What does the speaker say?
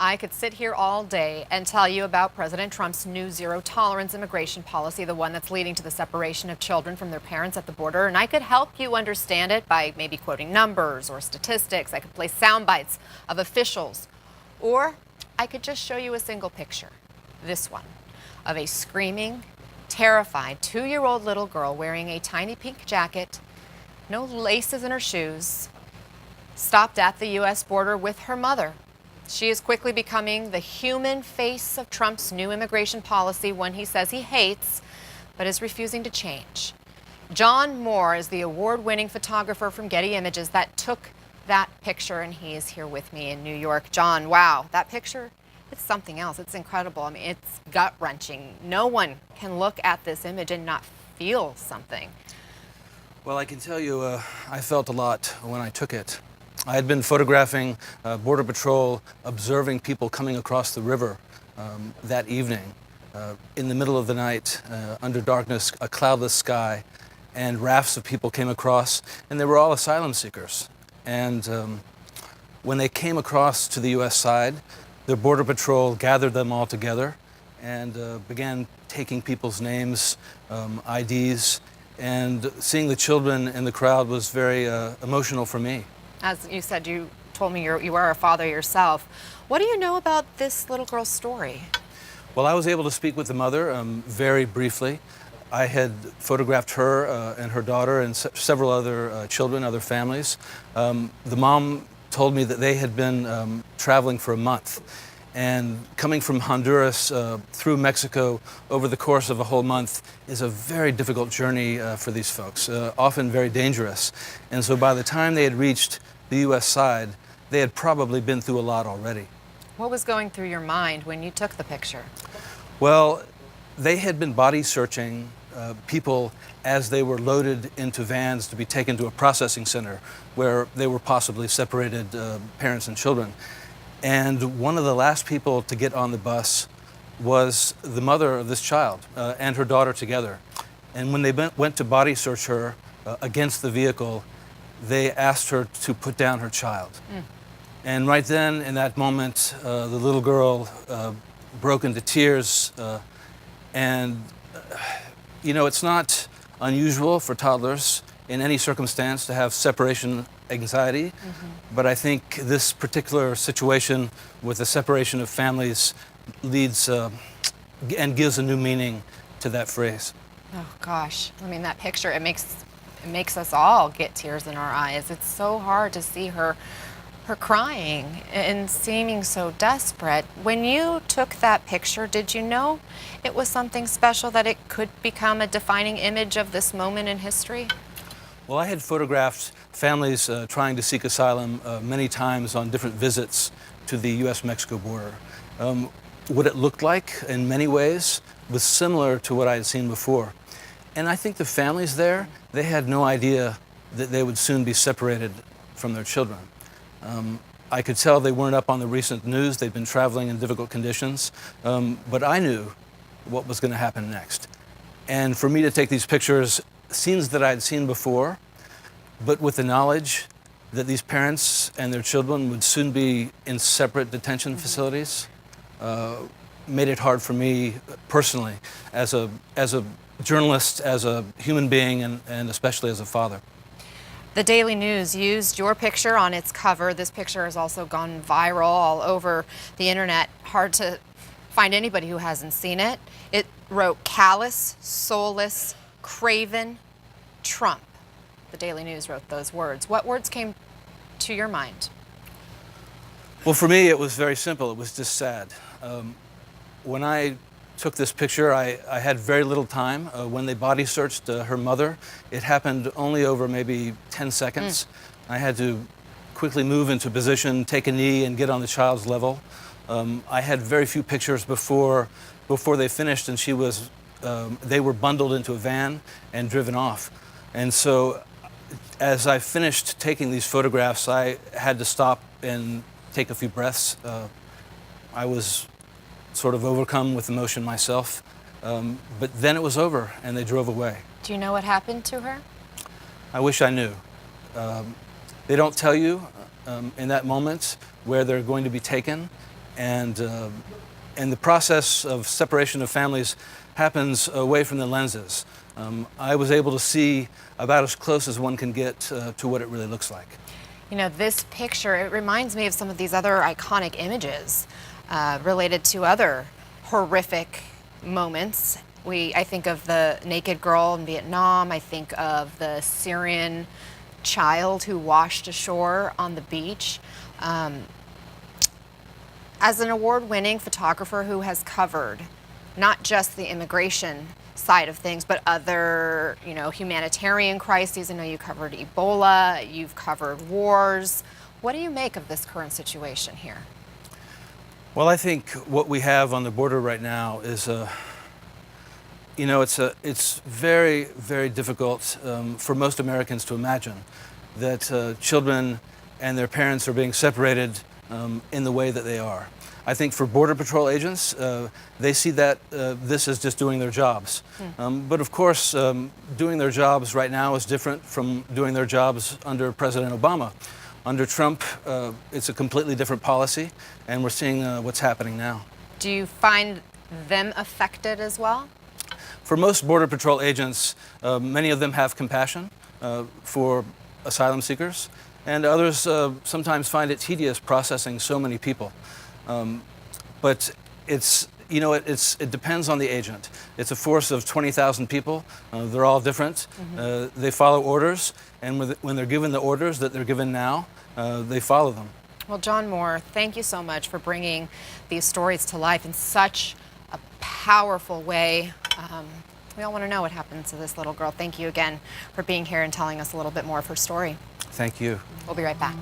I could sit here all day and tell you about President Trump's new zero-tolerance immigration policy, the one that's leading to the separation of children from their parents at the border. And I could help you understand it by maybe quoting numbers or statistics. I could play sound bites of officials. Or I could just show you a single picture, this one, of a screaming, terrified 2-year-old little girl wearing a tiny pink jacket, no laces in her shoes, stopped at the U.S. border with her mother. She is quickly becoming the human face of Trump's new immigration policy, one he says he hates, but is refusing to change. John Moore is the award-winning photographer from Getty Images that took that picture, and he is here with me in New York. John, wow, that picture, it's something else. It's incredible. I mean, it's gut-wrenching. No one can look at this image and not feel something. Well, I can tell you, I felt a lot when I took it. I had been photographing Border Patrol, observing people coming across the river that evening, in the middle of the night, under darkness, a cloudless sky, and rafts of people came across, and they were all asylum seekers. And when they came across to the U.S. side, the Border Patrol gathered them all together and began taking people's names, IDs, and seeing the children in the crowd was very emotional for me. As you said, you told me you are a father yourself. What do you know about this little girl's story? Well, I was able to speak with the mother very briefly. I had photographed her and her daughter and several other children, other families. The mom told me that they had been traveling for a month. And coming from Honduras through Mexico over the course of a whole month is a very difficult journey for these folks, often very dangerous. And so by the time they had reached the U.S. side, they had probably been through a lot already. What was going through your mind when you took the picture? Well, they had been body searching people as they were loaded into vans to be taken to a processing center where they were possibly separated parents and children. And one of the last people to get on the bus was the mother of this child and her daughter together. And when they went to body search her against the vehicle, they asked her to put down her child. And right then, in that moment, the little girl broke into tears. You know, it's not unusual for toddlers in any circumstance to have separation anxiety, but I think this particular situation with the separation of families leads and gives a new meaning to that phrase. Oh gosh, I mean, that picture, it makes us all get tears in our eyes. It's so hard to see her crying and seeming so desperate. When you took that picture, did you know it was something special, that it could become a defining image of this moment in history? Well, I had photographed families trying to seek asylum many times on different visits to the U.S.-Mexico border. What it looked like, in many ways, was similar to what I had seen before. And I think the families there, they had no idea that they would soon be separated from their children. I could tell they weren't up on the recent news. They'd been traveling in difficult conditions. But I knew what was going to happen next. And for me to take these pictures, scenes that I'd seen before, but with the knowledge that these parents and their children would soon be in separate detention facilities, made it hard for me personally, as a journalist, as a human being, and especially as a father. The Daily News used your picture on its cover. This picture has also gone viral all over the internet. Hard to find anybody who hasn't seen it. It wrote, "Callous, soulless, craven, Trump." The Daily News wrote those words. What words came to your mind? Well, for me, it was very simple. It was just sad. When I took this picture, I had very little time. When they body searched her mother, it happened only over maybe 10 seconds. I had to quickly move into position, take a knee, and get on the child's level. I had very few pictures before they finished, and they were bundled into a van and driven off. And so as I finished taking these photographs, I had to stop and take a few breaths. I was sort of overcome with emotion myself. But then it was over, and they drove away. Do you know what happened to her? I wish I knew. They don't tell you in that moment where they're going to be taken, and the process of separation of families happens away from the lenses. I was able to see about as close as one can get to what it really looks like. You know, this picture, it reminds me of some of these other iconic images related to other horrific moments. I think of the naked girl in Vietnam. I think of the Syrian child who washed ashore on the beach. As an award-winning photographer who has covered not just the immigration side of things, but other, humanitarian crises. I know you covered Ebola, you've covered wars. What do you make of this current situation here? Well, I think what we have on the border right now is it's very, very difficult for most Americans to imagine that children and their parents are being separated in the way that they are. I think for Border Patrol agents, they see that this is just doing their jobs. But of course, doing their jobs right now is different from doing their jobs under President Obama. Under Trump, it's a completely different policy, and we're seeing what's happening now. Do you find them affected as well? For most Border Patrol agents, many of them have compassion for asylum seekers, and others sometimes find it tedious processing so many people. But it depends on the agent. It's a force of 20,000 people. They're all different. They follow orders, and when they're given the orders that they're given now, they follow them. Well, John Moore, thank you so much for bringing these stories to life in such a powerful way. We all want to know what happened to this little girl. Thank you again for being here and telling us a little bit more of her story. Thank you. We'll be right back.